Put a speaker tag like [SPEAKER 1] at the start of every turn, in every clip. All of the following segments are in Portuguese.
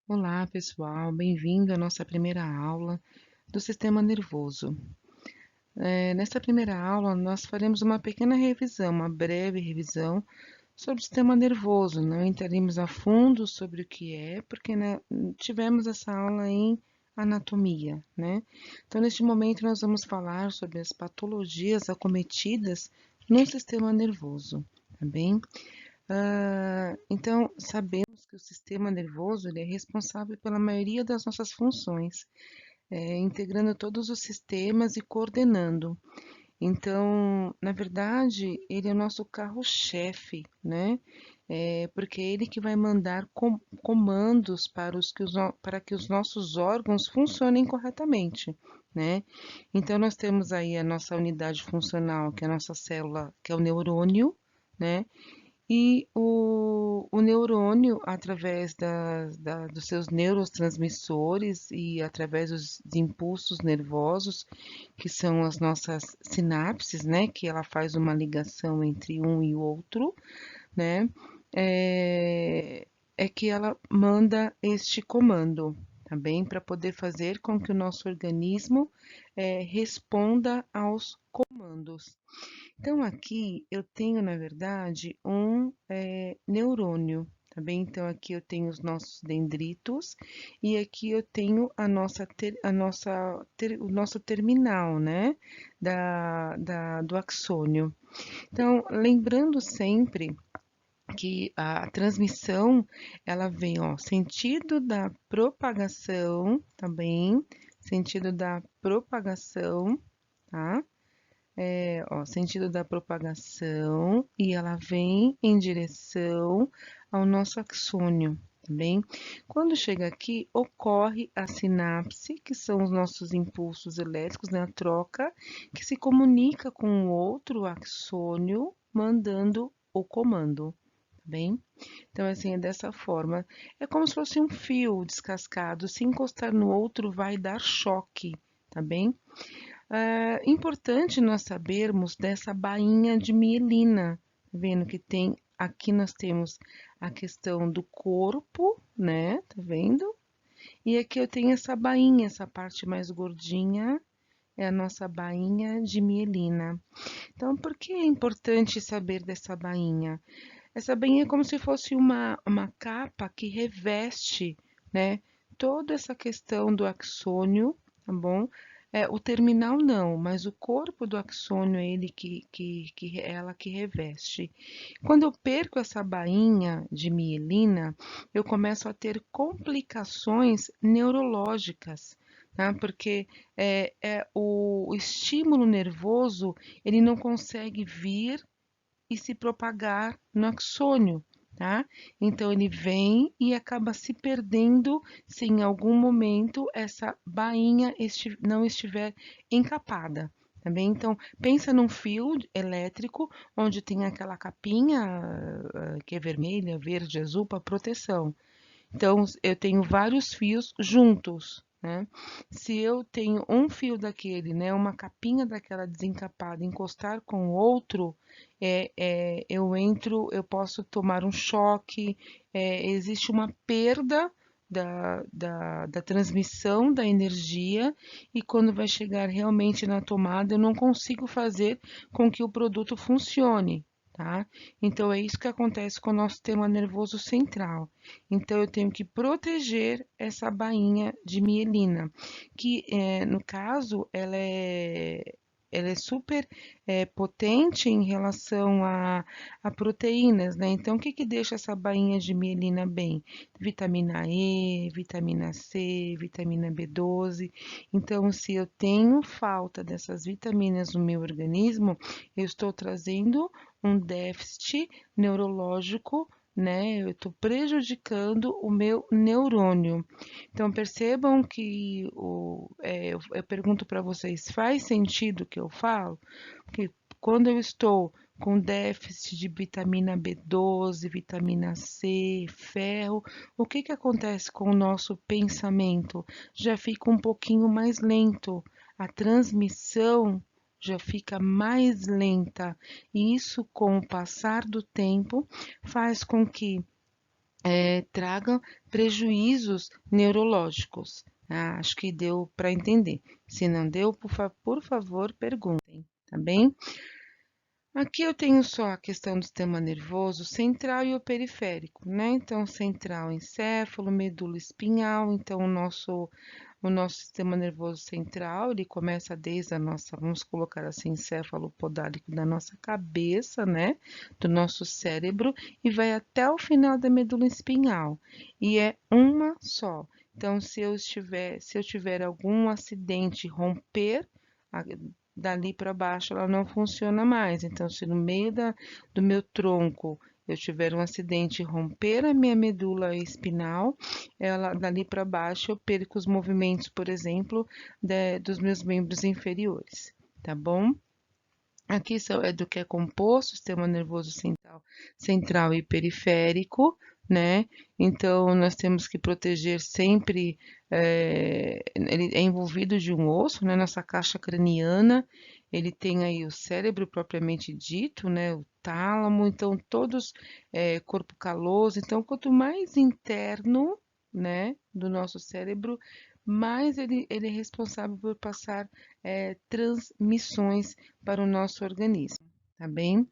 [SPEAKER 1] Olá, pessoal, bem-vindo à nossa primeira aula do sistema nervoso. Nesta primeira aula, nós faremos uma pequena revisão, uma breve revisão sobre o sistema nervoso. Não entraremos a fundo sobre o que é, porque né, tivemos essa aula em anatomia, né? Então, neste momento, nós vamos falar sobre as patologias acometidas no sistema nervoso, tá bem? Então, sabemos que o sistema nervoso ele é responsável pela maioria das nossas funções, integrando todos os sistemas e coordenando. Então, na verdade, ele é o nosso carro-chefe, né? Porque é ele que vai mandar comandos para que os nossos órgãos funcionem corretamente, né? Então, nós temos aí a nossa unidade funcional, que é a nossa célula, que é o neurônio, né? E o neurônio, através dos seus neurotransmissores e através dos de impulsos nervosos, que são as nossas sinapses, né, que ela faz uma ligação entre um e o outro, né, é, é que ela manda este comando, tá bem? Para poder fazer com que o nosso organismo responda aos comandos. Então, aqui eu tenho, na verdade, um neurônio, tá bem? Então, aqui eu tenho os nossos dendritos e aqui eu tenho o nosso terminal, né? Do axônio. Então, lembrando sempre que a transmissão, ela vem, ó, sentido da propagação, tá bem? Sentido da propagação, tá? Ó, sentido da propagação e ela vem em direção ao nosso axônio, tá bem? Quando chega aqui, ocorre a sinapse, que são os nossos impulsos elétricos, né? A troca, que se comunica com o outro axônio, mandando o comando, tá bem? Então, assim, é dessa forma. É como se fosse um fio descascado, se encostar no outro vai dar choque, tá bem? É importante nós sabermos dessa bainha de mielina, tá vendo que tem aqui nós temos a questão do corpo, né? Tá vendo? E aqui eu tenho essa bainha, essa parte mais gordinha é a nossa bainha de mielina. Então, por que é importante saber dessa bainha? Essa bainha é como se fosse uma capa que reveste, né, toda essa questão do axônio, tá bom? O terminal não, mas o corpo do axônio é ele que ela que reveste. Quando eu perco essa bainha de mielina, eu começo a ter complicações neurológicas, tá? Porque o estímulo nervoso ele não consegue vir e se propagar no axônio, tá? Então ele vem e acaba se perdendo se em algum momento essa bainha não estiver encapada. Tá bem? Então, pensa num fio elétrico onde tem aquela capinha que é vermelha, verde, azul para proteção. Então, eu tenho vários fios juntos, né? Se eu tenho um fio daquele, né, uma capinha daquela desencapada, encostar com o outro, eu posso tomar um choque, existe uma perda da transmissão da energia e quando vai chegar realmente na tomada, eu não consigo fazer com que o produto funcione, tá? Então, é isso que acontece com o nosso sistema nervoso central. Então, eu tenho que proteger essa bainha de mielina, que no caso ela é super potente em relação a proteínas, né? Então, o que que deixa essa bainha de mielina bem? Vitamina E, vitamina C, vitamina B12. Então, se eu tenho falta dessas vitaminas no meu organismo, eu estou trazendo um déficit neurológico, né? Eu estou prejudicando o meu neurônio. Então, percebam que eu pergunto para vocês, faz sentido o que eu falo? Porque quando eu estou com déficit de vitamina B12, vitamina C, ferro, o que que acontece com o nosso pensamento? Já fica um pouquinho mais lento. A transmissão já fica mais lenta. E isso, com o passar do tempo, faz com que tragam prejuízos neurológicos. Acho que deu para entender. Se não deu, por favor, perguntem, tá bem? Aqui eu tenho só a questão do sistema nervoso central e o periférico, né? Então, central, encéfalo, medula espinhal. Então, o nosso sistema nervoso central, ele começa desde a nossa, vamos colocar assim, encéfalo podálico da nossa cabeça, né? Do nosso cérebro, e vai até o final da medula espinhal. E é uma só. Então, se eu tiver algum acidente, romper dali para baixo, ela não funciona mais. Então, se no meio do meu tronco eu tiver um acidente e romper a minha medula espinal, ela dali para baixo eu perco os movimentos, por exemplo, dos meus membros inferiores, tá bom? Aqui é do que é composto, sistema nervoso central e periférico, né? Então, nós temos que proteger sempre, ele é envolvido de um osso, né? Nossa caixa craniana, ele tem aí o cérebro propriamente dito, né? O tálamo, então todos, corpo caloso. Então, quanto mais interno, né, do nosso cérebro, mais ele é responsável por passar, transmissões para o nosso organismo, tá bem?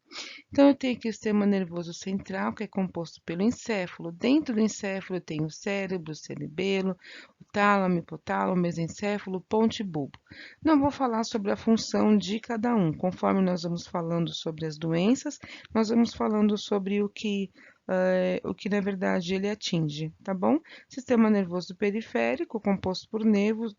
[SPEAKER 1] Então, eu tenho aqui o sistema nervoso central, que é composto pelo encéfalo. Dentro do encéfalo, eu tenho o cérebro, o cerebelo, o tálamo, hipotálamo, mesencéfalo, ponte e bulbo. Não vou falar sobre a função de cada um. Conforme nós vamos falando sobre as doenças, nós vamos falando sobre o que na verdade ele atinge, tá bom? Sistema nervoso periférico, composto por nervos,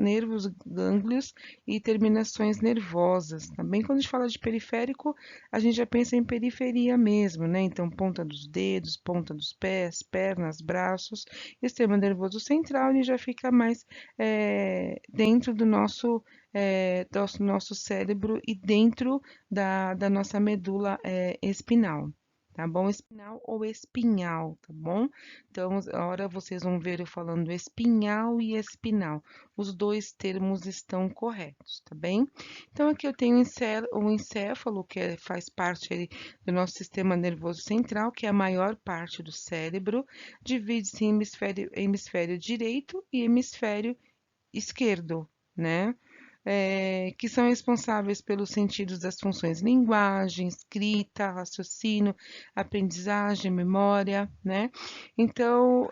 [SPEAKER 1] gânglios e terminações nervosas. Também quando a gente fala de periférico, a gente já pensa em periferia mesmo, né? Então, ponta dos dedos, ponta dos pés, pernas, braços. E o sistema nervoso central, ele já fica mais dentro do nosso cérebro e dentro da nossa medula espinal. Tá bom? Espinal ou espinhal, tá bom? Então, agora vocês vão ver eu falando espinhal e espinal. Os dois termos estão corretos, tá bem? Então, aqui eu tenho o encéfalo, que faz parte do nosso sistema nervoso central, que é a maior parte do cérebro. Divide-se em hemisfério direito e hemisfério esquerdo, né? Que são responsáveis pelos sentidos das funções linguagem, escrita, raciocínio, aprendizagem, memória, né? Então,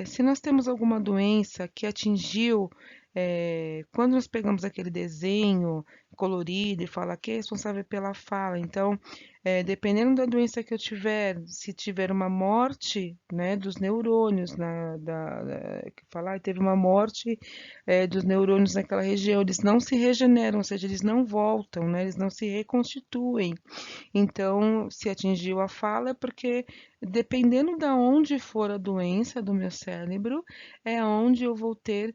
[SPEAKER 1] se nós temos alguma doença que atingiu, quando nós pegamos aquele desenho colorido e fala que é responsável pela fala, então, dependendo da doença que eu tiver, se tiver uma morte, né, dos neurônios, que falar, teve uma morte dos neurônios naquela região, eles não se regeneram, ou seja, eles não voltam, né? Eles não se reconstituem. Então, se atingiu a fala é porque, dependendo da onde for a doença do meu cérebro, é onde eu vou ter,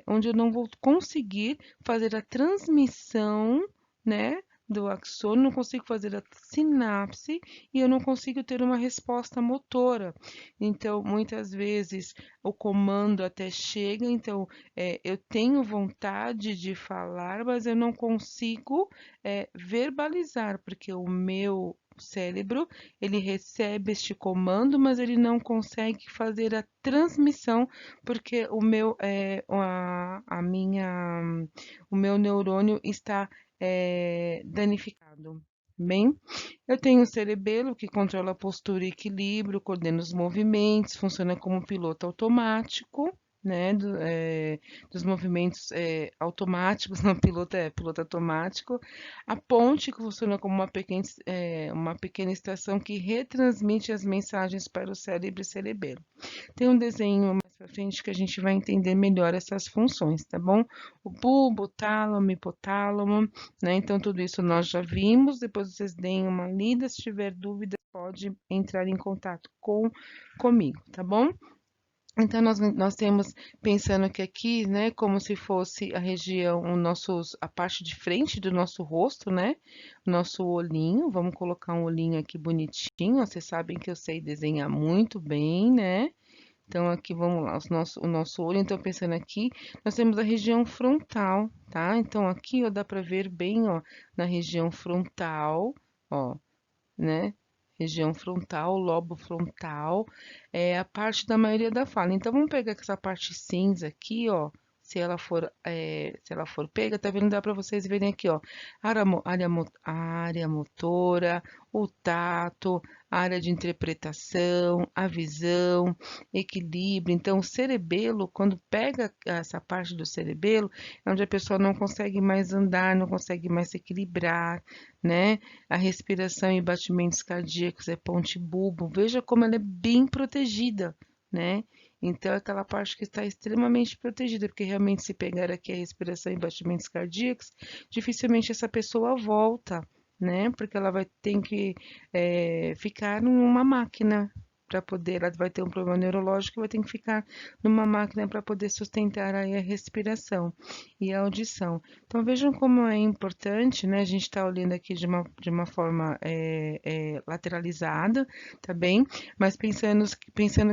[SPEAKER 1] onde eu não vou conseguir fazer a transmissão, né? Do axônio, não consigo fazer a sinapse e eu não consigo ter uma resposta motora. Então, muitas vezes o comando até chega, então eu tenho vontade de falar, mas eu não consigo verbalizar, porque o meu cérebro ele recebe este comando, mas ele não consegue fazer a transmissão, porque o meu neurônio está danificado. Bem, eu tenho o cerebelo que controla a postura e equilíbrio, coordena os movimentos, funciona como piloto automático, né, dos movimentos automáticos, não piloto automático. A ponte que funciona como uma pequena estação que retransmite as mensagens para o cérebro e cerebelo. Tem um desenho mais para frente que a gente vai entender melhor essas funções, tá bom? O bulbo, o tálamo, hipotálamo, né? Então, tudo isso nós já vimos. Depois vocês deem uma lida. Se tiver dúvida, pode entrar em contato comigo, tá bom? Então, nós temos, pensando que aqui, né, como se fosse a região, a parte de frente do nosso rosto, né, nosso olhinho, vamos colocar um olhinho aqui bonitinho, vocês sabem que eu sei desenhar muito bem, né, então aqui vamos lá, o nosso olho, então pensando aqui, nós temos a região frontal, tá, então aqui, ó, dá para ver bem, ó, na região frontal, ó, né, região frontal, lobo frontal, é a parte da maioria da fala. Então, vamos pegar essa parte cinza aqui, ó. Se ela for pega, tá vendo? Dá para vocês verem aqui, ó. Área motora, o tato, a área de interpretação, a visão, equilíbrio. Então, o cerebelo, quando pega essa parte do cerebelo, é onde a pessoa não consegue mais andar, não consegue mais se equilibrar, né? A respiração e batimentos cardíacos é ponte bulbo. Veja como ela é bem protegida, né? Então, é aquela parte que está extremamente protegida, porque realmente se pegar aqui a respiração e batimentos cardíacos, dificilmente essa pessoa volta, né? Porque ela vai ter que ficar numa máquina para poder, ela vai ter um problema neurológico, vai ter que ficar numa máquina para poder sustentar aí a respiração e a audição. Então vejam como é importante, né? A gente está olhando aqui de uma forma lateralizada, tá bem? Mas pensando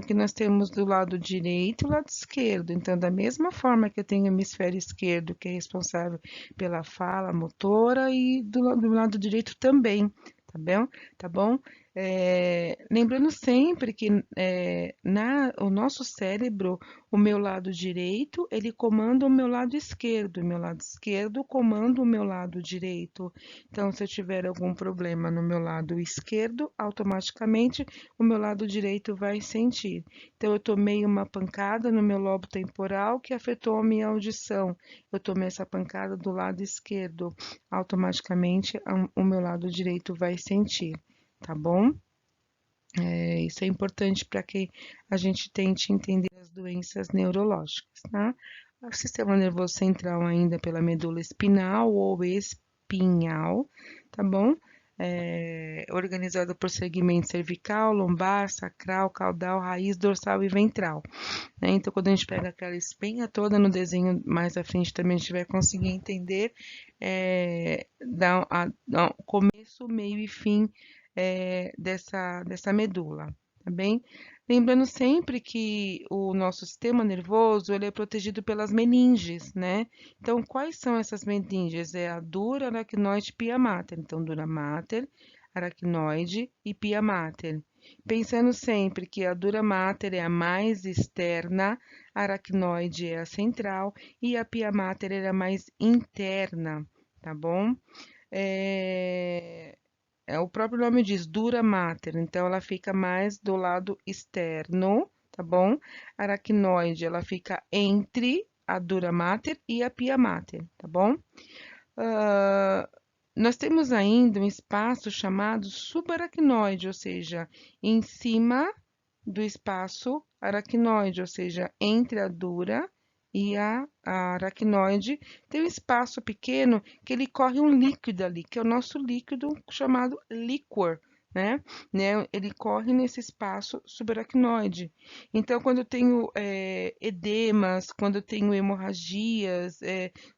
[SPEAKER 1] que nós temos do lado direito e o lado esquerdo. Então, da mesma forma que eu tenho o hemisfério esquerdo, que é responsável pela fala motora, e do lado direito também, tá bom? Tá bom? Lembrando sempre que o nosso cérebro, o meu lado direito, ele comanda o meu lado esquerdo, o meu lado esquerdo comanda o meu lado direito. Então, se eu tiver algum problema no meu lado esquerdo, automaticamente o meu lado direito vai sentir. Então, eu tomei uma pancada no meu lobo temporal que afetou a minha audição. Eu tomei essa pancada do lado esquerdo, automaticamente o meu lado direito vai sentir, tá bom? Isso é importante para que a gente tente entender as doenças neurológicas, tá? O sistema nervoso central ainda pela medula espinal ou espinhal, tá bom? Organizado por segmento cervical, lombar, sacral, caudal, raiz, dorsal e ventral, né? Então, quando a gente pega aquela espinha toda no desenho mais à frente, também a gente vai conseguir entender dar começo, meio e fim dessa medula, tá bem? Lembrando sempre que o nosso sistema nervoso ele é protegido pelas meninges, né? Então, quais são essas meninges? É a dura, aracnoide e pia mater. Então, dura mater, aracnoide e pia mater. Pensando sempre que a dura mater é a mais externa, a aracnoide é a central e a pia mater é a mais interna, tá bom? O próprio nome diz dura mater, então ela fica mais do lado externo, tá bom? Aracnoide, ela fica entre a dura mater e a pia mater, tá bom? Nós temos ainda um espaço chamado subaracnoide, ou seja, em cima do espaço aracnoide, ou seja, entre a dura e a aracnoide, tem um espaço pequeno que ele corre um líquido ali, que é o nosso líquido chamado líquor, né? Ele corre nesse espaço subaracnoide. Então, quando eu tenho edemas, quando eu tenho hemorragias,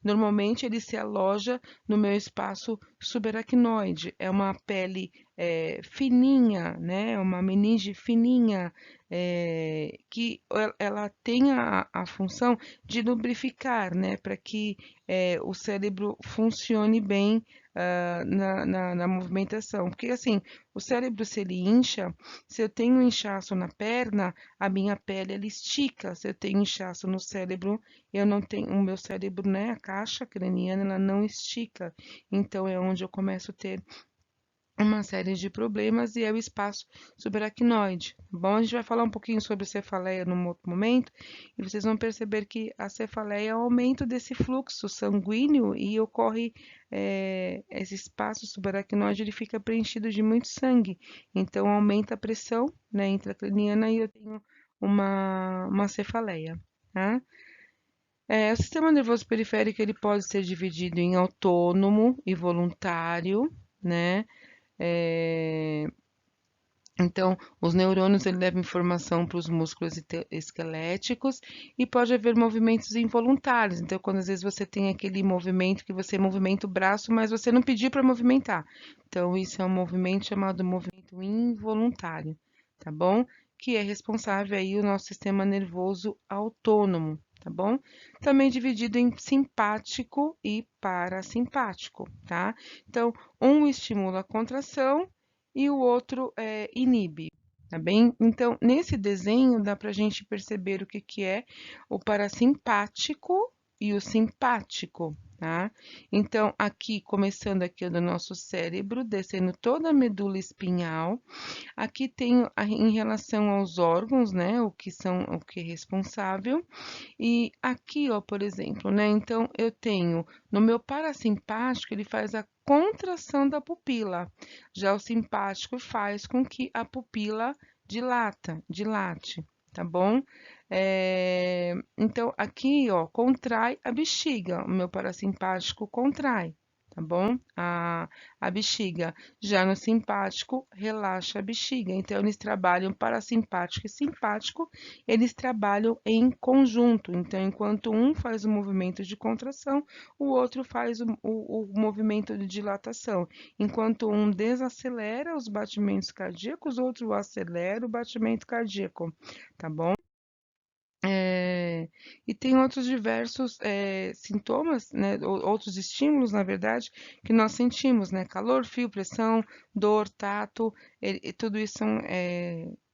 [SPEAKER 1] normalmente ele se aloja no meu espaço subaracnoide. É uma pele fininha, né? Uma meninge fininha, que ela tem a função de lubrificar, né? Para que o cérebro funcione bem na movimentação. Porque assim, o cérebro se ele incha, se eu tenho inchaço na perna, a minha pele ela estica. Se eu tenho inchaço no cérebro, eu não tenho, o meu cérebro, né? A caixa craniana, ela não estica. Então é onde eu começo a ter uma série de problemas e é o espaço subaracnoide. Tá bom, a gente vai falar um pouquinho sobre cefaleia num outro momento e vocês vão perceber que a cefaleia é o aumento desse fluxo sanguíneo e ocorre esse espaço subaracnoide ele fica preenchido de muito sangue, então aumenta a pressão, né, intracraniana e eu tenho uma cefaleia, tá? O sistema nervoso periférico ele pode ser dividido em autônomo e voluntário, né? É, Então, os neurônios ele levam informação para os músculos esqueléticos e pode haver movimentos involuntários. Então, quando às vezes você tem aquele movimento que você movimenta o braço, mas você não pediu para movimentar. Então, isso é um movimento chamado movimento involuntário, tá bom? Que é responsável aí o nosso sistema nervoso autônomo, tá bom? Também dividido em simpático e parasimpático, tá? Então, um estimula a contração e o outro inibe. Tá bem? Então, nesse desenho dá para a gente perceber o que, que é o parasimpático e o simpático, tá? Então, aqui, começando aqui do nosso cérebro, descendo toda a medula espinhal, aqui tem em relação aos órgãos, né, o que é responsável, e aqui, ó, por exemplo, né, então eu tenho no meu parasimpático, ele faz a contração da pupila, já o simpático faz com que a pupila dilate, tá bom? Então, aqui, ó, contrai a bexiga, o meu parasimpático contrai, tá bom? A bexiga. Já no simpático, relaxa a bexiga. Então, eles trabalham parasimpático e simpático, eles trabalham em conjunto. Então, enquanto um faz o movimento de contração, o outro faz o movimento de dilatação. Enquanto um desacelera os batimentos cardíacos, o outro acelera o batimento cardíaco, tá bom? E tem outros diversos sintomas, né, outros estímulos, na verdade, que nós sentimos, né? Calor, frio, pressão, dor, tato, e tudo isso são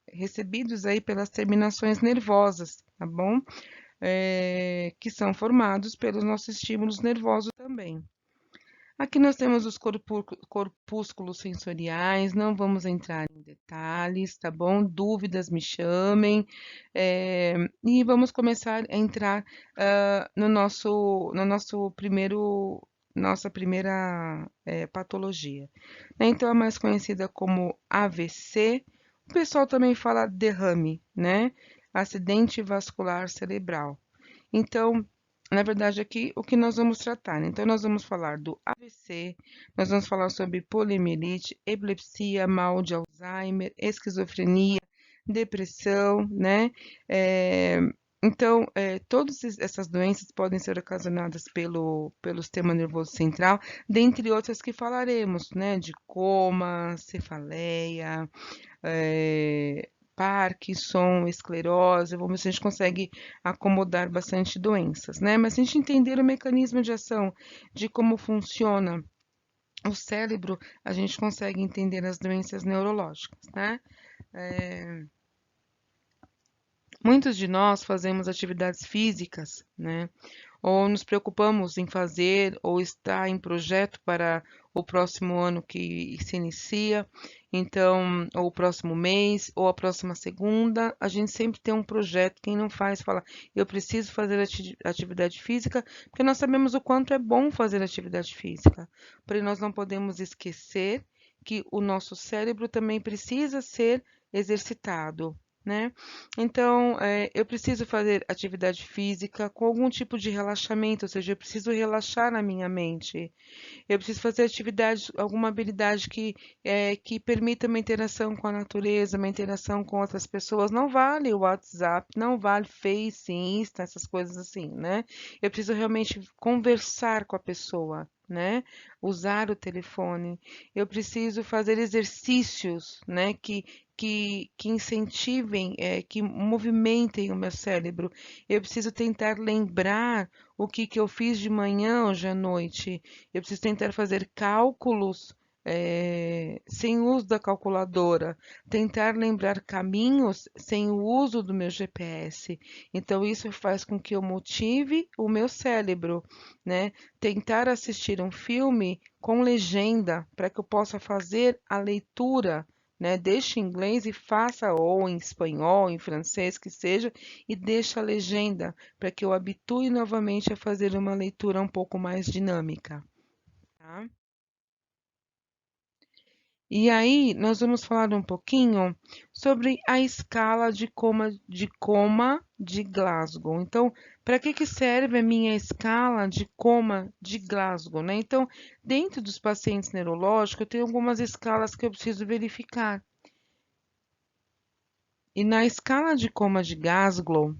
[SPEAKER 1] recebidos aí pelas terminações nervosas, tá bom? Que são formados pelos nossos estímulos nervosos também. Aqui nós temos os corpúsculos sensoriais, não vamos entrar em detalhes, tá bom? Dúvidas me chamem, e vamos começar a entrar no nosso nossa primeira patologia, né? Então, a mais conhecida como AVC, o pessoal também fala derrame, né? Acidente vascular cerebral. Então, na verdade, aqui o que nós vamos tratar, né? Então, nós vamos falar do AVC, nós vamos falar sobre poliomielite, epilepsia, mal de Alzheimer, esquizofrenia, depressão, né? Então, todas essas doenças podem ser ocasionadas pelo sistema nervoso central, dentre outras que falaremos, né? De coma, cefaleia, Parkinson, esclerose, vamos ver se a gente consegue acomodar bastante doenças, né? Mas se a gente entender o mecanismo de ação de como funciona o cérebro, a gente consegue entender as doenças neurológicas, né? Muitos de nós fazemos atividades físicas, né? Ou nos preocupamos em fazer ou está em projeto para o próximo ano que se inicia, então, ou o próximo mês, ou a próxima segunda, a gente sempre tem um projeto. Quem não faz, fala, eu preciso fazer atividade física, porque nós sabemos o quanto é bom fazer atividade física. Porém, nós não podemos esquecer que o nosso cérebro também precisa ser exercitado, né? Então, eu preciso fazer atividade física com algum tipo de relaxamento, ou seja, eu preciso relaxar na minha mente. Eu preciso fazer atividade, alguma habilidade que permita uma interação com a natureza, uma interação com outras pessoas. Não vale o WhatsApp, não vale Face, Insta, essas coisas assim, né? Eu preciso realmente conversar com a pessoa, né? Usar o telefone. Eu preciso fazer exercícios, né? Que incentivem, que movimentem o meu cérebro. Eu preciso tentar lembrar o que eu fiz de manhã hoje à noite. Eu preciso tentar fazer cálculos sem o uso da calculadora, tentar lembrar caminhos sem o uso do meu GPS. Então, isso faz com que eu motive o meu cérebro, né? Tentar assistir um filme com legenda, para que eu possa fazer a leitura, né? Deixe em inglês e faça, ou em espanhol, em francês, que seja, e deixa a legenda, para que eu habitue novamente a fazer uma leitura um pouco mais dinâmica, tá? E aí, nós vamos falar um pouquinho sobre a escala de Glasgow. Então, para que serve a minha escala de coma de Glasgow, né? Então, dentro dos pacientes neurológicos, eu tenho algumas escalas que eu preciso verificar. E na escala de coma de Glasgow,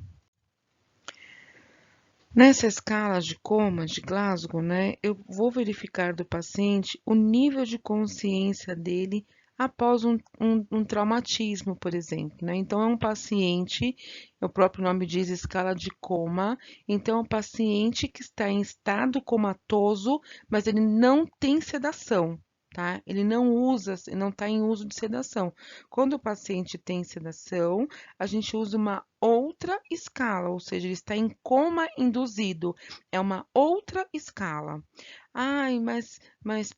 [SPEAKER 1] nessa escala de coma de Glasgow, né, eu vou verificar do paciente o nível de consciência dele após um traumatismo, por exemplo, né? Então, é um paciente, o próprio nome diz escala de coma, então é um paciente que está em estado comatoso, mas ele não tem sedação, tá? Ele não está em uso de sedação. Quando o paciente tem sedação, a gente usa uma outra escala, ou seja, ele está em coma induzido. É uma outra escala. Ai,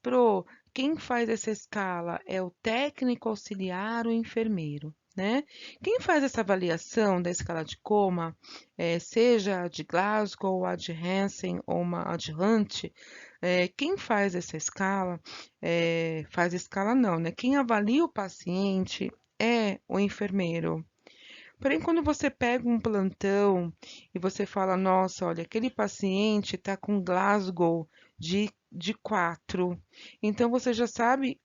[SPEAKER 1] Pro, quem faz essa escala é o técnico auxiliar ou enfermeiro, né? Quem faz essa avaliação da escala de coma, seja a de Glasgow, a de Hansen ou uma a de Hunt, quem faz essa escala, faz escala não, né? Quem avalia o paciente é o enfermeiro. Porém, quando você pega um plantão e você fala, nossa, olha, aquele paciente está com Glasgow de 4, então você já sabe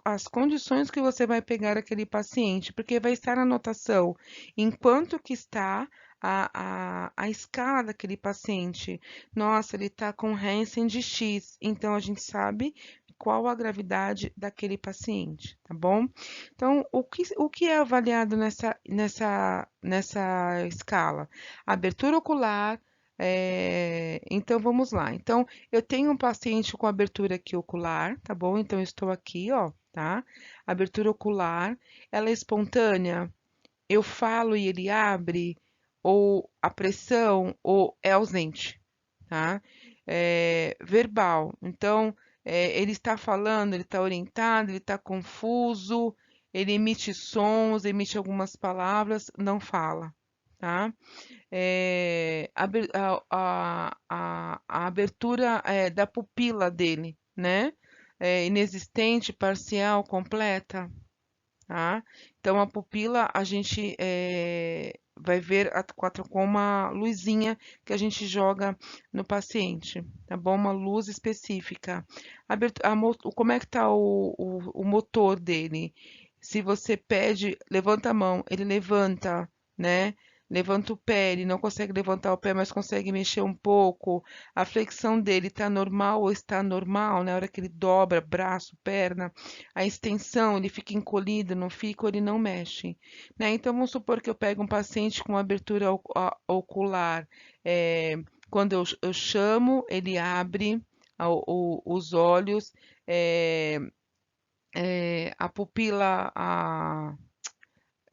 [SPEAKER 1] as condições que você vai pegar aquele paciente, porque vai estar na anotação enquanto que está a escala daquele paciente. Nossa, ele está com Hansen de X, então a gente sabe qual a gravidade daquele paciente, tá bom? Então, o que é avaliado nessa escala? Abertura ocular. Então, vamos lá. Então, eu tenho um paciente com abertura aqui ocular, tá bom? Então, eu estou aqui, ó, tá? Abertura ocular, ela é espontânea? Eu falo e ele abre? Ou a pressão, ou é ausente, tá? Verbal. Então, ele está falando, ele está orientado, ele está confuso, ele emite sons, emite algumas palavras, não fala, tá? A abertura da pupila dele, né? Inexistente, parcial, completa, tá? Então, a pupila a gente vai ver com uma luzinha que a gente joga no paciente, tá bom? Uma luz específica. Como é que tá o motor dele? Se você pede, levanta a mão, ele levanta, né? Levanta o pé, ele não consegue levantar o pé, mas consegue mexer um pouco. A flexão dele está normal ou está normal, na hora que ele dobra braço, perna. A extensão, ele fica encolhido, não fica, ou ele não mexe, né? Então, vamos supor que eu pego um paciente com abertura ocular. Quando eu chamo, ele abre os olhos, é, a pupila,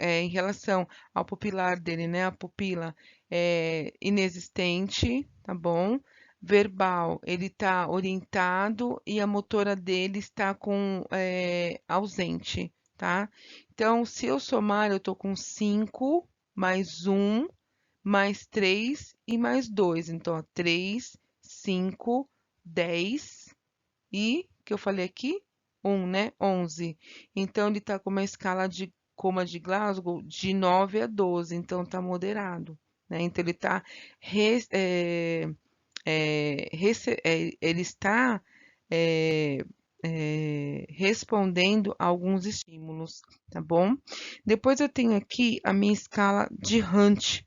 [SPEAKER 1] em relação ao pupilar dele, né? A pupila é inexistente, tá bom? Verbal, ele está orientado e a motora dele está ausente, tá? Então, se eu somar, eu estou com 5, mais 1, mais 3 e mais 2. Então, ó, 3, 5, 10 e, que eu falei aqui? 1, né? 11. Então, ele está com uma escala de coma de Glasgow de 9 a 12, então está moderado, né? Então, ele está ele está é, respondendo a alguns estímulos, tá bom? Depois eu tenho aqui a minha escala de Hunt.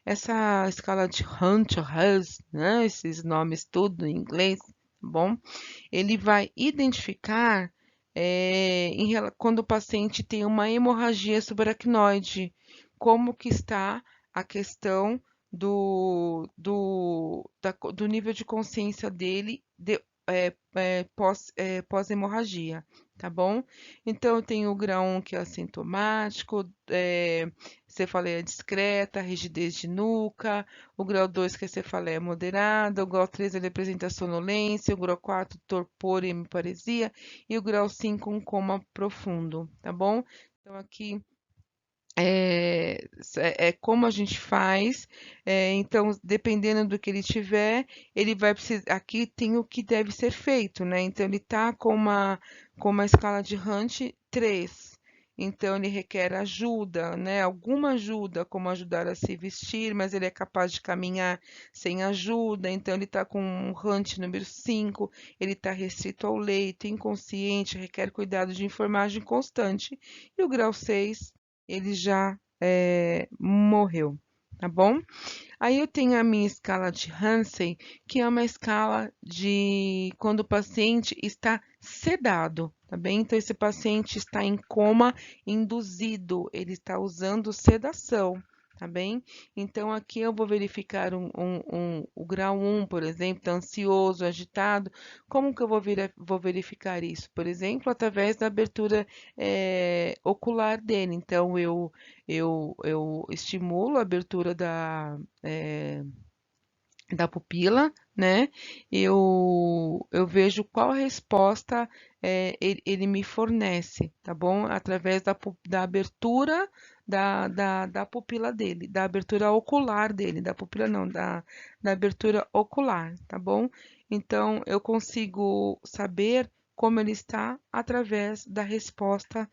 [SPEAKER 1] Essa escala de Hunt, Hus, né? Esses nomes tudo em inglês, tá bom? Ele vai identificar quando o paciente tem uma hemorragia subaracnoide, como que está a questão do nível de consciência dele pós-hemorragia, tá bom? Então, eu tenho o grau 1, que é assintomático, cefaleia discreta, rigidez de nuca, o grau 2, que é cefaleia moderada, o grau 3, ele apresenta sonolência, o grau 4, torpor e hemiparesia, e o grau 5, um coma profundo, tá bom? Então, aqui é como a gente faz, então, dependendo do que ele tiver, ele vai precisar. Aqui tem o que deve ser feito, né? Então, ele está com uma escala de Hunt 3. Então, ele requer ajuda, né? Alguma ajuda, como ajudar a se vestir, mas ele é capaz de caminhar sem ajuda. Então, ele está com um Hunt número 5, ele está restrito ao leito, inconsciente, requer cuidado de enfermagem constante. E o grau 6 ele já morreu, tá bom? Aí eu tenho a minha escala de Hansen, que é uma escala de quando o paciente está sedado, tá bem? Então, esse paciente está em coma induzido, ele está usando sedação, tá bem? Então, aqui eu vou verificar o grau 1, por exemplo, tá ansioso, agitado. Como que eu vou verificar isso? Por exemplo, através da abertura ocular dele. Então, eu estimulo a abertura da pupila, né? Eu vejo qual resposta ele me fornece, tá bom? Através da abertura da pupila dele, da abertura ocular dele, da pupila não, da abertura ocular, tá bom? Então, eu consigo saber como ele está através da resposta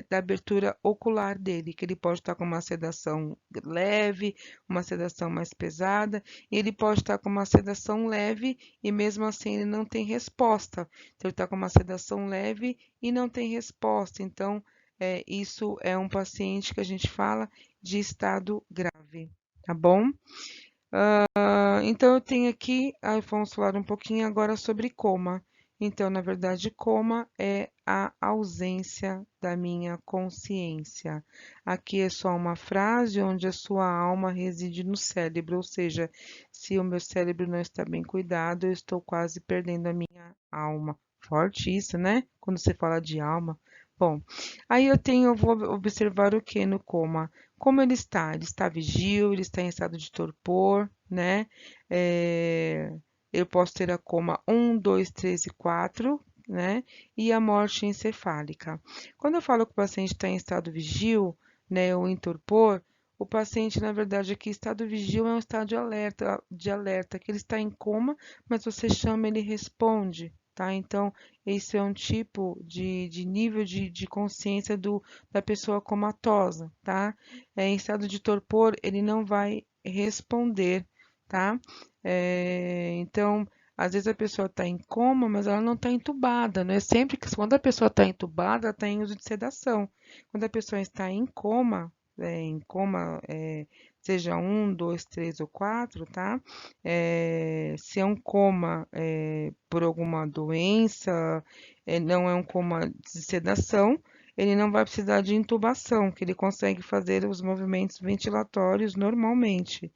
[SPEAKER 1] da abertura ocular dele, que ele pode estar com uma sedação leve, uma sedação mais pesada, e ele pode estar com uma sedação leve e mesmo assim ele não tem resposta. Então, ele está com uma sedação leve e não tem resposta. Então, isso é um paciente que a gente fala de estado grave, tá bom? Então, eu tenho aqui, vamos falar um pouquinho agora sobre coma. Então, na verdade, coma é a ausência da minha consciência. Aqui é só uma frase onde a sua alma reside no cérebro, ou seja, se o meu cérebro não está bem cuidado, eu estou quase perdendo a minha alma. Forte isso, né? Quando você fala de alma. Bom, aí eu vou observar o que no coma? Como ele está? Ele está vigível, ele está em estado de torpor, né? Eu posso ter a coma 1, 2, 3 e 4, né? E a morte encefálica. Quando eu falo que o paciente está em estado vigil, né, ou em torpor, o paciente, na verdade, aqui, estado vigil é um estado de alerta, que ele está em coma, mas você chama, ele responde, tá? Então, esse é um tipo de nível de consciência da pessoa comatosa, tá? Em estado de torpor, ele não vai responder, tá? Então, às vezes a pessoa está em coma, mas ela não está entubada, não é sempre que quando a pessoa está entubada, ela está em uso de sedação. Quando a pessoa está em coma, seja um, dois, três ou quatro, tá? Se é um coma por alguma doença, não é um coma de sedação, ele não vai precisar de intubação, que ele consegue fazer os movimentos ventilatórios normalmente.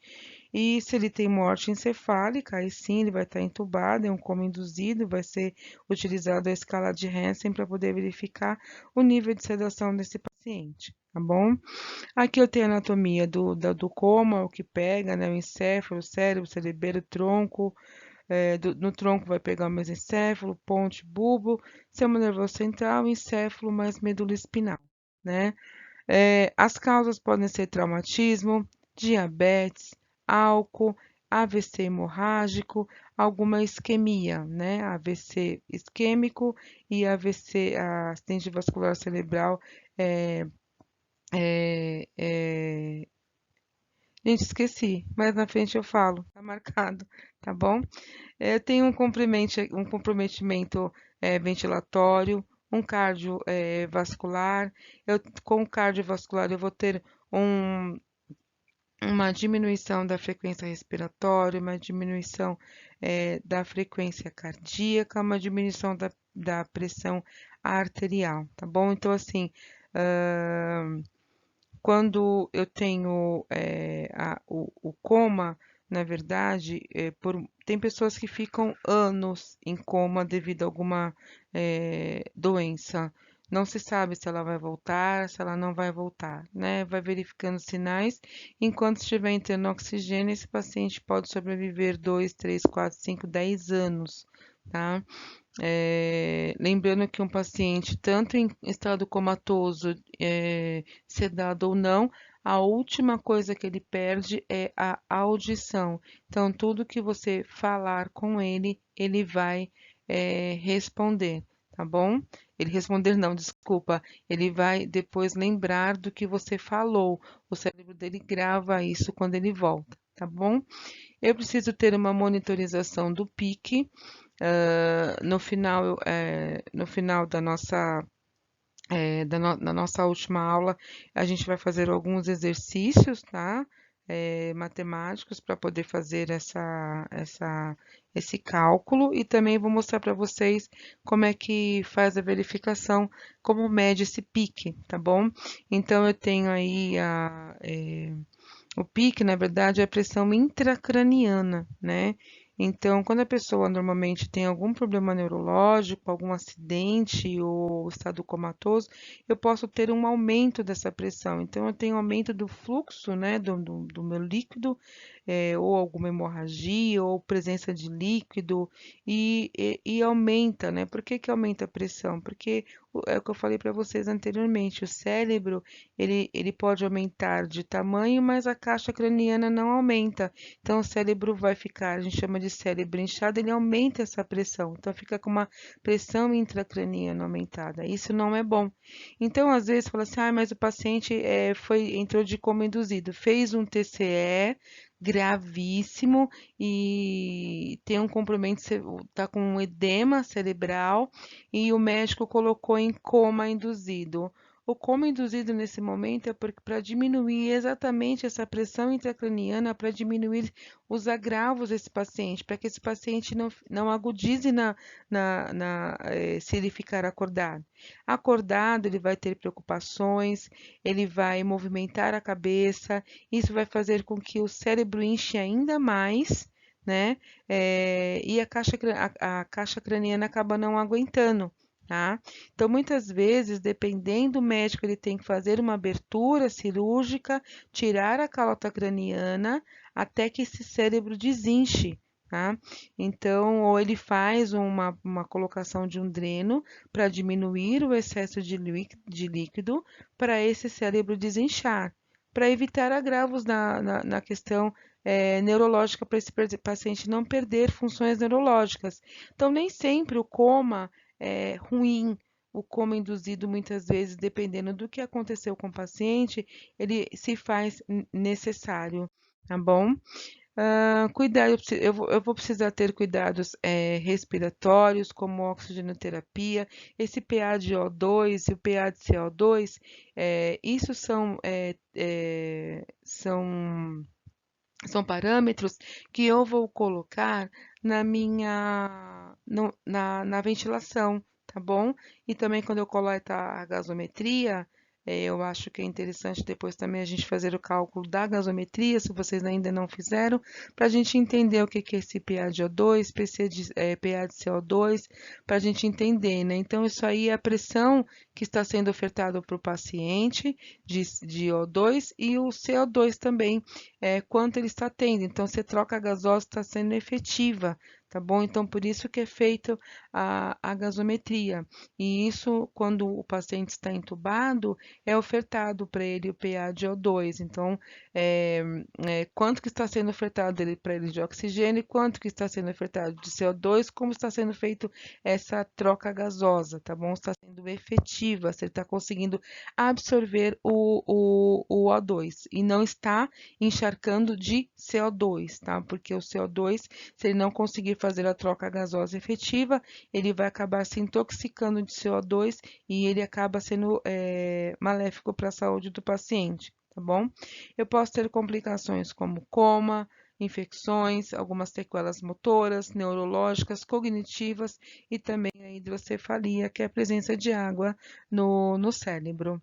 [SPEAKER 1] E se ele tem morte encefálica, aí sim ele vai estar entubado, é um coma induzido, vai ser utilizado a escala de Hansen para poder verificar o nível de sedação desse paciente, tá bom? Aqui eu tenho a anatomia do coma, o que pega, né? O encéfalo, o cérebro, cerebelo, tronco. No tronco vai pegar o mesencéfalo, ponte, bulbo, sistema nervoso central, encéfalo mais medula espinal, né? As causas podem ser traumatismo, diabetes, álcool, AVC hemorrágico, alguma isquemia, né? AVC isquêmico e AVC, acidente vascular cerebral. é, é, é, Gente, esqueci, mas na frente eu falo, tá marcado, tá bom? Eu tenho um comprometimento ventilatório, um cardiovascular. Com o cardiovascular, eu vou ter um- uma diminuição da frequência respiratória, uma diminuição da frequência cardíaca, uma diminuição da pressão arterial, tá bom? Então, assim, quando eu tenho o coma, na verdade, tem pessoas que ficam anos em coma devido a alguma doença. Não se sabe se ela vai voltar, se ela não vai voltar, né? Vai verificando sinais. Enquanto estiver entrando oxigênio, esse paciente pode sobreviver 2, 3, 4, 5, 10 anos, tá? Lembrando que um paciente, tanto em estado comatoso, sedado ou não, a última coisa que ele perde é a audição. Então, tudo que você falar com ele, ele vai responder, tá bom? Ele responder não, desculpa. Ele vai depois lembrar do que você falou. O cérebro dele grava isso quando ele volta, tá bom? Eu preciso ter uma monitorização do pique. No final da nossa última aula, a gente vai fazer alguns exercícios, tá? Matemáticos para poder fazer esse cálculo e também vou mostrar para vocês como é que faz a verificação, como mede esse pique, tá bom? Então, eu tenho aí O pique, na verdade, é a pressão intracraniana, né? Então, quando a pessoa normalmente tem algum problema neurológico, algum acidente ou estado comatoso, eu posso ter um aumento dessa pressão. Então, eu tenho aumento do fluxo, né, do meu líquido, ou alguma hemorragia, ou presença de líquido, e aumenta, né? Por que que aumenta a pressão? Porque é o que eu falei para vocês anteriormente, o cérebro ele pode aumentar de tamanho, mas a caixa craniana não aumenta. Então, o cérebro vai ficar, a gente chama de cérebro inchado, ele aumenta essa pressão. Então, fica com uma pressão intracraniana aumentada. Isso não é bom. Então, às vezes, fala assim, mas o paciente entrou de coma induzido, fez um TCE gravíssimo e tem um comprometimento, está com um edema cerebral e o médico colocou em coma induzido. O coma induzido nesse momento é para diminuir exatamente essa pressão intracraniana, para diminuir os agravos desse paciente, para que esse paciente não agudize se ele ficar acordado. Acordado, ele vai ter preocupações, ele vai movimentar a cabeça, isso vai fazer com que o cérebro inche ainda mais, né? E a caixa craniana acaba não aguentando. Tá? Então, muitas vezes, dependendo do médico, ele tem que fazer uma abertura cirúrgica, tirar a calota craniana até que esse cérebro desinche, tá? Então, ou ele faz uma colocação de um dreno para diminuir o excesso de líquido para esse cérebro desinchar, para evitar agravos na questão neurológica, para esse paciente não perder funções neurológicas. Então, nem sempre o coma ruim, o coma induzido, muitas vezes, dependendo do que aconteceu com o paciente, ele se faz necessário, tá bom? Cuidado, eu vou precisar ter cuidados respiratórios, como oxigenoterapia, esse PA de O2 e o PA de CO2, isso são parâmetros que eu vou colocar na ventilação, tá bom? E também quando eu coletar a gasometria, eu acho que é interessante depois também a gente fazer o cálculo da gasometria, se vocês ainda não fizeram, para a gente entender o que que é esse PA de O2, PA de CO2, para a gente entender, né? Então, isso aí é a pressão que está sendo ofertada para o paciente de O2 e o CO2 também, quanto ele está tendo. Então, você troca a gasosa, está sendo efetiva, tá bom? Então, por isso que é feito a gasometria. E isso, quando o paciente está entubado, é ofertado para ele o PA de O2. Então, quanto que está sendo ofertado para ele de oxigênio, quanto que está sendo ofertado de CO2, como está sendo feito essa troca gasosa, tá bom? Está sendo efetiva, você está conseguindo absorver o O2 e não está encharcando de CO2, tá? Porque o CO2, se ele não conseguir fazer a troca gasosa efetiva, ele vai acabar se intoxicando de CO2 e ele acaba sendo maléfico para a saúde do paciente, tá bom? Eu posso ter complicações como coma, infecções, algumas sequelas motoras, neurológicas, cognitivas e também a hidrocefalia, que é a presença de água no cérebro.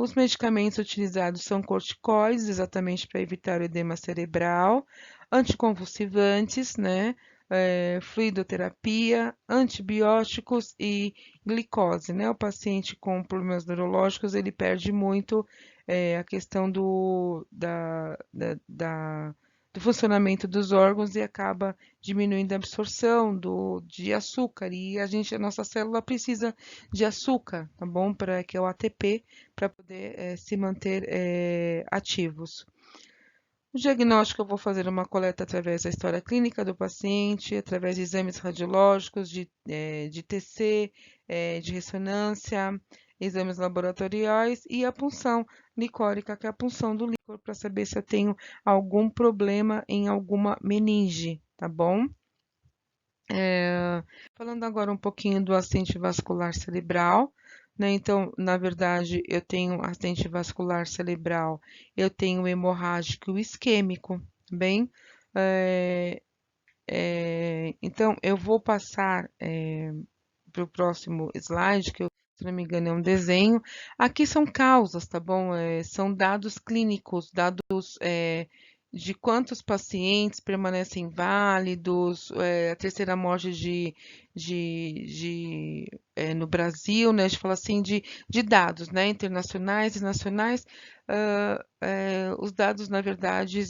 [SPEAKER 1] Os medicamentos utilizados são corticoides, exatamente para evitar o edema cerebral, anticonvulsivantes, né? Fluidoterapia, antibióticos e glicose, né? O paciente com problemas neurológicos, ele perde muito a questão do funcionamento dos órgãos e acaba diminuindo a absorção de açúcar. E a nossa célula precisa de açúcar, tá bom? Que é o ATP, para poder se manter ativos. O diagnóstico eu vou fazer uma coleta através da história clínica do paciente, através de exames radiológicos, de TC, de ressonância, exames laboratoriais e a punção licórica, que é a punção do líquor, para saber se eu tenho algum problema em alguma meninge, tá bom? Falando agora um pouquinho do acidente vascular cerebral, né? Então, na verdade, eu tenho acidente vascular cerebral, eu tenho hemorrágico isquêmico, tá bem? Então, eu vou passar para o próximo slide, que se não me engano, é um desenho. Aqui são causas, tá bom? São dados clínicos, dados de quantos pacientes permanecem válidos, a terceira morte no Brasil, né? A gente fala assim de dados, né? Internacionais e nacionais. Os dados, na verdade,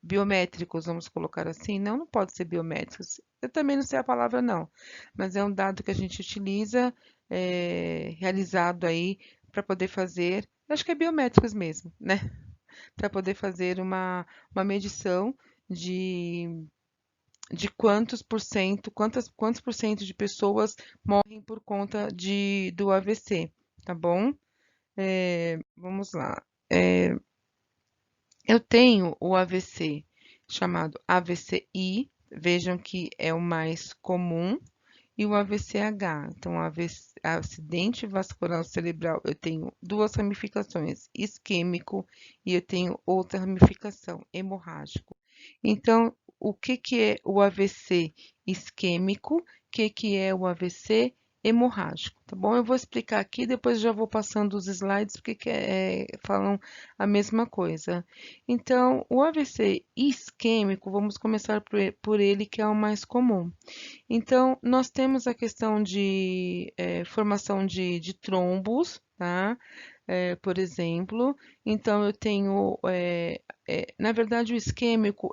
[SPEAKER 1] biométricos, vamos colocar assim. Não, não pode ser biométricos. Eu também não sei a palavra, não, mas é um dado que a gente utiliza, realizado aí para poder fazer, acho que é biométricos mesmo, né? Para poder fazer uma medição de, de quantos por cento de pessoas morrem por conta do AVC, tá bom? Vamos lá. Eu tenho o AVC chamado AVCI, vejam que é o mais comum, e o AVCH. Então, acidente vascular cerebral, eu tenho duas ramificações, isquêmico e eu tenho outra ramificação, hemorrágico. Então, o que que é o AVC isquêmico? O que que é o AVC hemorrágico? Tá bom? Eu vou explicar aqui, depois já vou passando os slides, porque falam a mesma coisa. Então, o AVC isquêmico, vamos começar por ele, que é o mais comum. Então, nós temos a questão de formação de trombos, tá? Por exemplo, então eu tenho, na verdade, o isquêmico,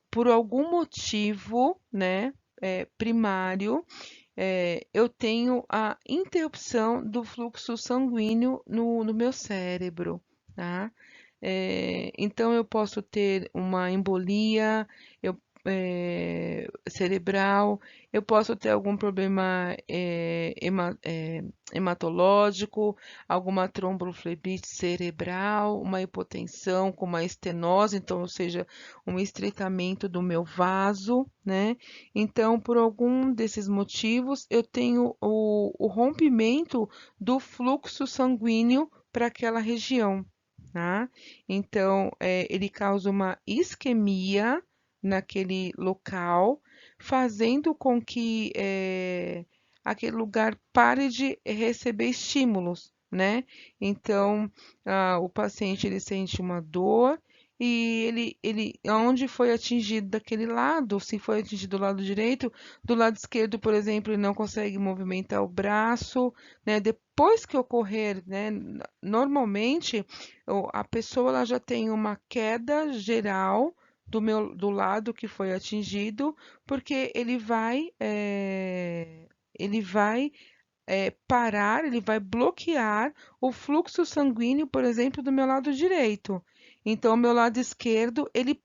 [SPEAKER 1] por algum motivo, né, primário, eu tenho a interrupção do fluxo sanguíneo no meu cérebro, tá? Então, eu posso ter uma embolia cerebral, eu posso ter algum problema hematológico, alguma tromboflebite cerebral, uma hipotensão com uma estenose, então, ou seja, um estreitamento do meu vaso, né? Então, por algum desses motivos, eu tenho o rompimento do fluxo sanguíneo para aquela região, tá? Então, ele causa uma isquemia naquele local, fazendo com que aquele lugar pare de receber estímulos, né? Então, o paciente ele sente uma dor e onde foi atingido daquele lado, se foi atingido do lado direito, do lado esquerdo, por exemplo, ele não consegue movimentar o braço, né? Depois que ocorrer, né? Normalmente, a pessoa ela já tem uma queda geral do lado que foi atingido, porque ele vai parar, ele vai bloquear o fluxo sanguíneo, por exemplo, do meu lado direito. Então, o meu lado esquerdo, ele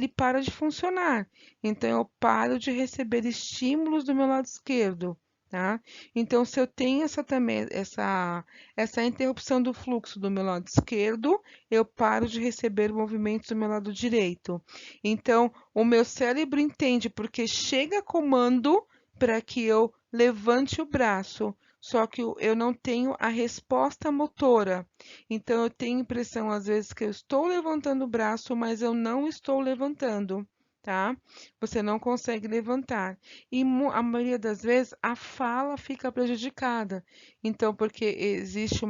[SPEAKER 1] para de funcionar. Então, eu paro de receber estímulos do meu lado esquerdo, tá? Então, se eu tenho essa interrupção do fluxo do meu lado esquerdo, eu paro de receber movimentos do meu lado direito. Então, o meu cérebro entende, porque chega comando para que eu levante o braço, só que eu não tenho a resposta motora. Então, eu tenho impressão, às vezes, que eu estou levantando o braço, mas eu não estou levantando, tá? Você não consegue levantar. E a maioria das vezes, a fala fica prejudicada. Então, porque existe,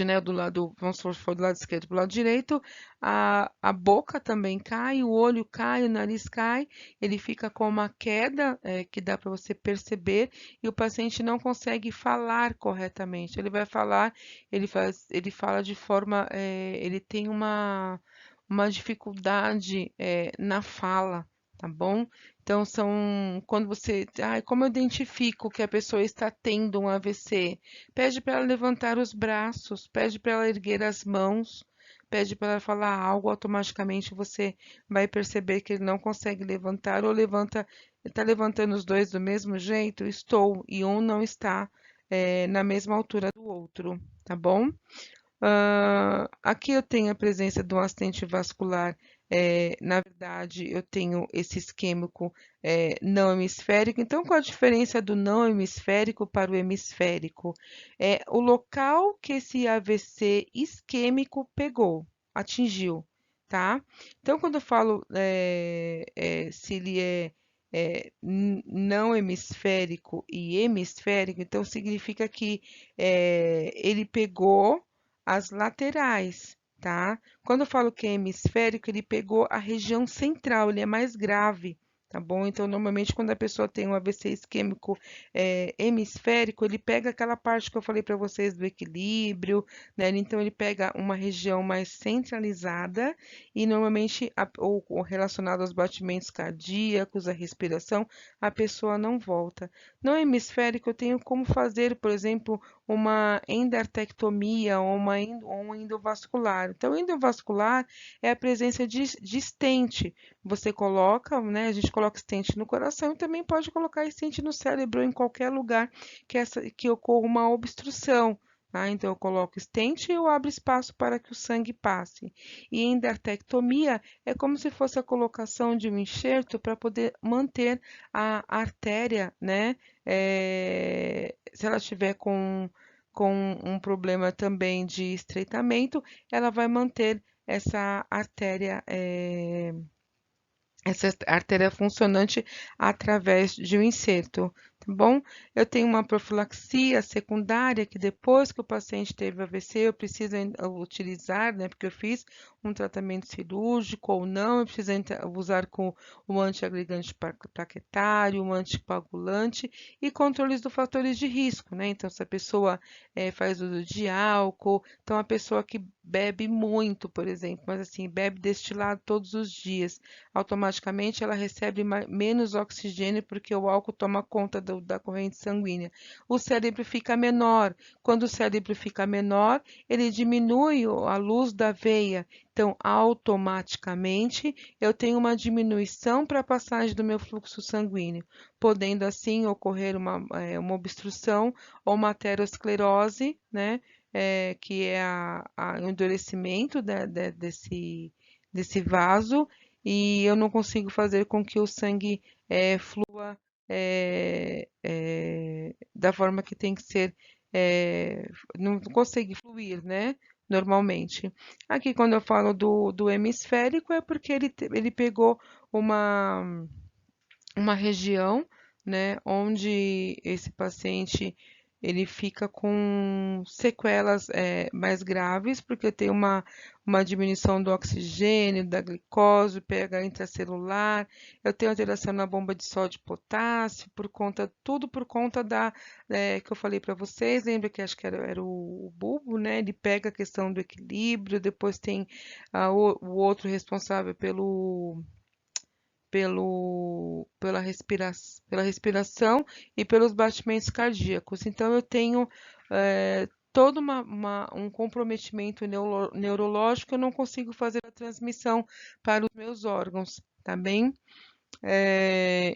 [SPEAKER 1] né, do lado, vamos supor, se for do lado esquerdo para o lado direito, a boca também cai, o olho cai, o nariz cai, ele fica com uma queda, que dá para você perceber, e o paciente não consegue falar corretamente. Ele vai falar, ele fala de forma, ele tem uma dificuldade, na fala, tá bom? Então, quando você, como eu identifico que a pessoa está tendo um AVC? Pede para ela levantar os braços, pede para ela erguer as mãos, pede para ela falar algo, automaticamente você vai perceber que ele não consegue levantar ou está levantando os dois do mesmo jeito? Estou, e um não está, na mesma altura do outro, tá bom? Aqui eu tenho a presença de um acidente vascular. Na verdade, eu tenho esse isquêmico não hemisférico. Então, qual a diferença do não hemisférico para o hemisférico? É o local que esse AVC isquêmico pegou, atingiu, tá? Então, quando eu falo se ele não hemisférico e hemisférico, então significa que ele pegou as laterais, tá? Quando eu falo que é hemisférico, ele pegou a região central, ele é mais grave. Tá bom? Então, normalmente, quando a pessoa tem um AVC isquêmico hemisférico, ele pega aquela parte que eu falei para vocês do equilíbrio, né? Então, ele pega uma região mais centralizada e, normalmente, ou relacionado aos batimentos cardíacos, à respiração, a pessoa não volta. No hemisférico, eu tenho como fazer, por exemplo, uma endarterectomia ou um endovascular. Então, endovascular é a presença de stent. Você coloca, né? A gente coloca stent no coração e também pode colocar stent no cérebro em qualquer lugar que ocorra uma obstrução. Tá? Então, eu coloco stent e eu abro espaço para que o sangue passe. E endarterectomia é como se fosse a colocação de um enxerto para poder manter a artéria, né? Se ela estiver com um problema também de estreitamento, ela vai manter essa artéria funcionante através de um inserto, tá bom? Eu tenho uma profilaxia secundária que depois que o paciente teve AVC, eu preciso utilizar, né, porque eu fiz um tratamento cirúrgico ou não, eu preciso usar com o antiagregante plaquetário, um anticoagulante e controles dos fatores de risco, né? Então, se a pessoa faz uso de álcool, então a pessoa que bebe muito, por exemplo, mas assim, bebe destilado todos os dias, automaticamente ela recebe menos oxigênio porque o álcool toma conta da corrente sanguínea. O cérebro fica menor. Quando o cérebro fica menor, ele diminui a luz da veia. Então, automaticamente, eu tenho uma diminuição para a passagem do meu fluxo sanguíneo, podendo assim ocorrer uma obstrução ou uma aterosclerose, né? Que é o endurecimento desse vaso, e eu não consigo fazer com que o sangue flua da forma que tem que ser, não consegue fluir, né? Normalmente. Aqui, quando eu falo do hemisférico, é porque ele pegou uma, uma região, né, onde esse paciente ele fica com sequelas mais graves, porque tem uma diminuição do oxigênio, da glicose, pH intracelular, eu tenho alteração na bomba de sódio e potássio, tudo por conta que eu falei para vocês, lembra que acho que era o bulbo, né? Ele pega a questão do equilíbrio, depois tem o outro responsável pela respiração e pelos batimentos cardíacos. Então, eu tenho todo um comprometimento neurológico, eu não consigo fazer a transmissão para os meus órgãos, tá bem?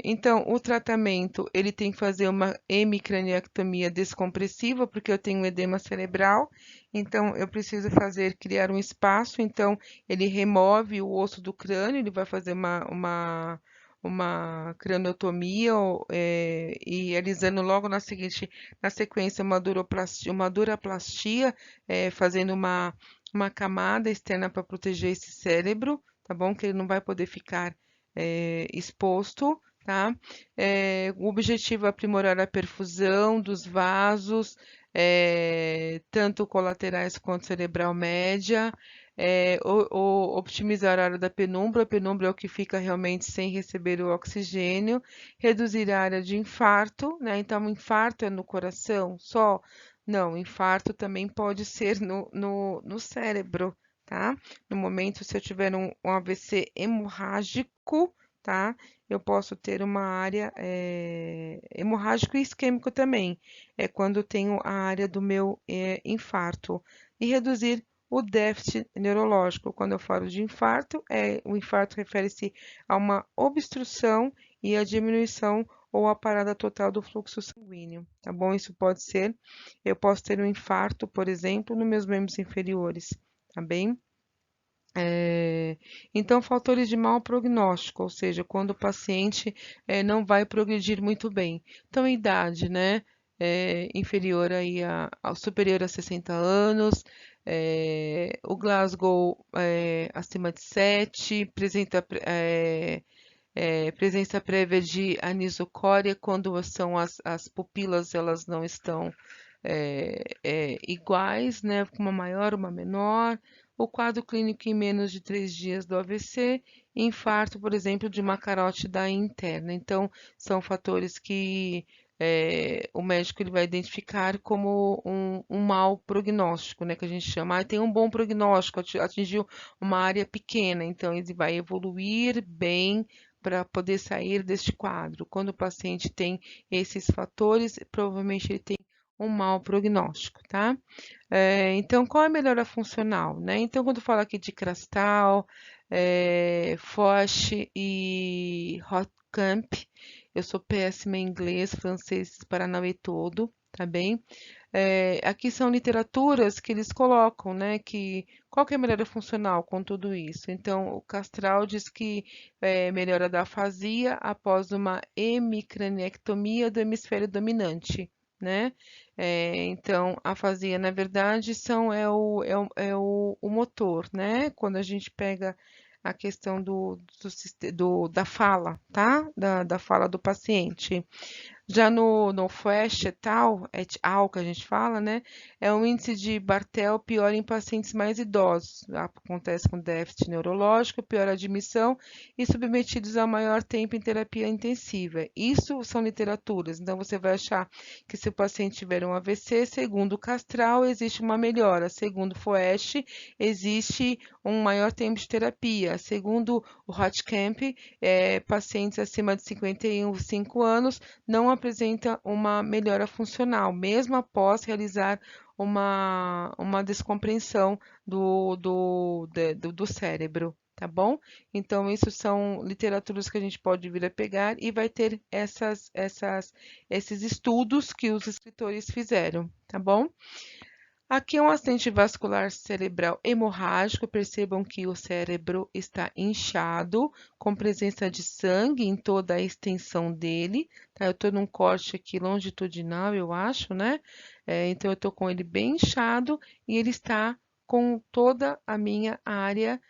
[SPEAKER 1] Então, o tratamento, ele tem que fazer uma hemicraniectomia descompressiva, porque eu tenho edema cerebral, então eu preciso criar um espaço, então ele remove o osso do crânio, ele vai fazer uma craniotomia e realizando logo na sequência uma duroplastia, fazendo uma camada externa para proteger esse cérebro, tá bom? Que ele não vai poder ficar exposto, tá? O objetivo é aprimorar a perfusão dos vasos, tanto colaterais quanto cerebral média, optimizar a área da penumbra. A penumbra é o que fica realmente sem receber o oxigênio, reduzir a área de infarto, né? Então, o infarto é no coração só? Não, infarto também pode ser no cérebro, tá? No momento, se eu tiver um AVC hemorrágico, tá? Eu posso ter uma área hemorrágico e isquêmico também. É quando eu tenho a área do meu infarto. E reduzir o déficit neurológico. Quando eu falo de infarto, o infarto refere-se a uma obstrução e a diminuição ou a parada total do fluxo sanguíneo, tá bom? Isso pode ser, eu posso ter um infarto, por exemplo, nos meus membros inferiores, tá bem? Então, fatores de mau prognóstico, ou seja, quando o paciente não vai progredir muito bem. Então, idade, né? Inferior aí superior a 60 anos, o Glasgow acima de 7, apresenta presença prévia de anisocória, quando são as pupilas, elas não estão iguais, né? Uma maior, uma menor. O quadro clínico em menos de 3 dias do AVC, infarto, por exemplo, de uma carótida interna. Então, são fatores que o médico ele vai identificar como um mau prognóstico, né? Que a gente chama. Tem um bom prognóstico, atingiu uma área pequena, então ele vai evoluir bem para poder sair deste quadro. Quando o paciente tem esses fatores, provavelmente ele tem um mau prognóstico, tá? Então, qual é a melhora funcional, né? Então, quando fala aqui de Crestal, Foch e Hotcamp, eu sou péssima em inglês, francês, esse Paranauê todo, tá bem? Aqui são literaturas que eles colocam, né? Que qual que é a melhora funcional com tudo isso? Então, o Castral diz que melhora da afasia após uma hemicraniectomia do hemisfério dominante, né? Então, a afasia, na verdade, é o motor, né? Quando a gente pega a questão da fala, tá? Da fala do paciente. Já no FUEST et al., que a gente fala, né? É um índice de Bartel pior em pacientes mais idosos. Acontece com déficit neurológico, pior admissão e submetidos a maior tempo em terapia intensiva. Isso são literaturas. Então, você vai achar que se o paciente tiver um AVC, segundo o Castral, existe uma melhora. Segundo o FUEST, existe um maior tempo de terapia. Segundo o Hotcamp, pacientes acima de 55 anos não apresenta uma melhora funcional, mesmo após realizar uma descompreensão do cérebro, tá bom? Então, isso são literaturas que a gente pode vir a pegar e vai ter esses estudos que os escritores fizeram, tá bom? Aqui é um acidente vascular cerebral hemorrágico. Percebam que o cérebro está inchado, com presença de sangue em toda a extensão dele. Tá? Eu estou num corte aqui longitudinal, eu acho, né? Então, eu estou com ele bem inchado e ele está com toda a minha área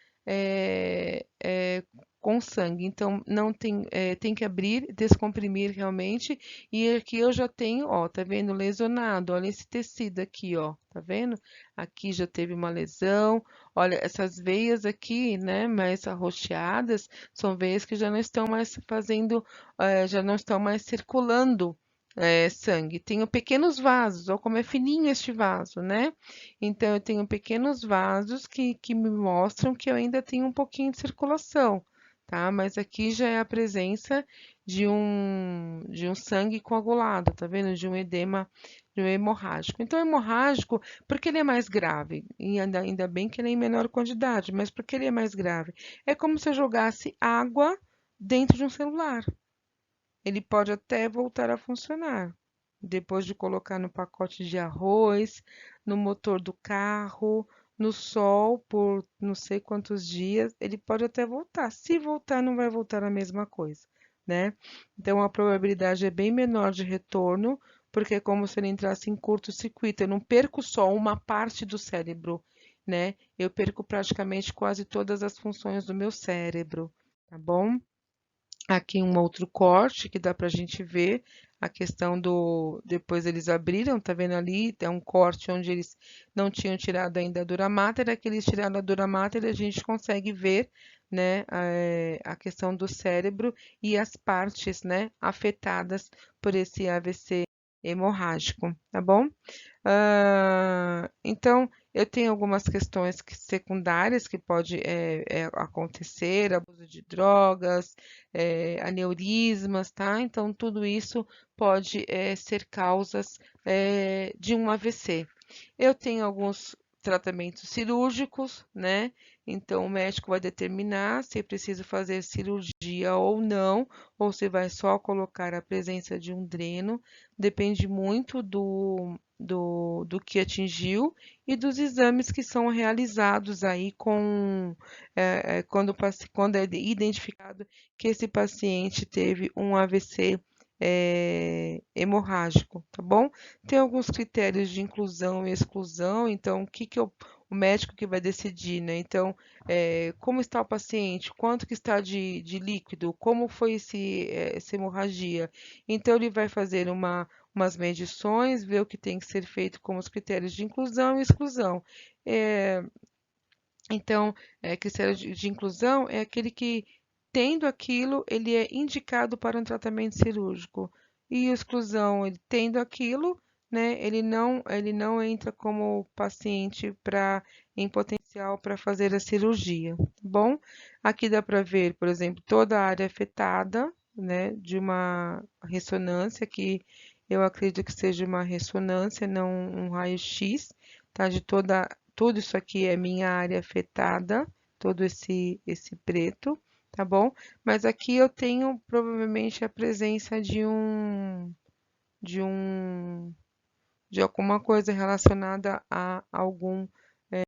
[SPEAKER 1] com sangue. Então, não tem, tem que abrir, descomprimir realmente. E aqui eu já tenho, ó, tá vendo? Lesionado. Olha esse tecido aqui, ó. Tá vendo? Aqui já teve uma lesão. Olha, essas veias aqui, né, mais arroxeadas, são veias que já não estão mais fazendo, já não estão mais circulando sangue. Tenho pequenos vasos, olha como é fininho este vaso, né? Então, eu tenho pequenos vasos que me mostram que eu ainda tenho um pouquinho de circulação, tá? Mas aqui já é a presença de um sangue coagulado, tá vendo? De um hemorrágico. Então, hemorrágico, porque ele é mais grave? E ainda bem que ele é em menor quantidade, mas por que ele é mais grave? É como se eu jogasse água dentro de um celular. Ele pode até voltar a funcionar, depois de colocar no pacote de arroz, no motor do carro, no sol por não sei quantos dias, ele pode até voltar. Se voltar, não vai voltar a mesma coisa, né? Então, a probabilidade é bem menor de retorno, porque é como se ele entrasse em curto-circuito. Eu não perco só uma parte do cérebro, né? Eu perco praticamente quase todas as funções do meu cérebro, tá bom? Aqui um outro corte que dá para a gente ver a questão do. Depois eles abriram, tá vendo ali? É um corte onde eles não tinham tirado ainda a dura mater. Aqui eles tiraram a dura mater e a gente consegue ver, né, a questão do cérebro e as partes, né, afetadas por esse AVC hemorrágico, tá bom? Então, eu tenho algumas questões secundárias que pode acontecer, abuso de drogas, aneurismas, tá? Então, tudo isso pode ser causas de um AVC. Eu tenho alguns tratamentos cirúrgicos, né? Então, o médico vai determinar se é preciso fazer cirurgia ou não, ou se vai só colocar a presença de um dreno. Depende muito do que atingiu e dos exames que são realizados aí quando é identificado que esse paciente teve um AVC hemorrágico, tá bom? Tem alguns critérios de inclusão e exclusão, então o médico que vai decidir, né? Então, como está o paciente, quanto que está de líquido, como foi essa hemorragia. Então, ele vai fazer umas medições, ver o que tem que ser feito com os critérios de inclusão e exclusão. É, então, critério de inclusão é aquele que, tendo aquilo, ele é indicado para um tratamento cirúrgico. E exclusão, ele tendo aquilo, né, ele não entra como paciente em potencial para fazer a cirurgia, tá bom? Aqui dá para ver, por exemplo, toda a área afetada, né, de uma ressonância, que eu acredito que seja uma ressonância, não um raio-x, tá? Tudo isso aqui é minha área afetada, todo esse preto, tá bom? Mas aqui eu tenho provavelmente a presença de um de alguma coisa relacionada a algum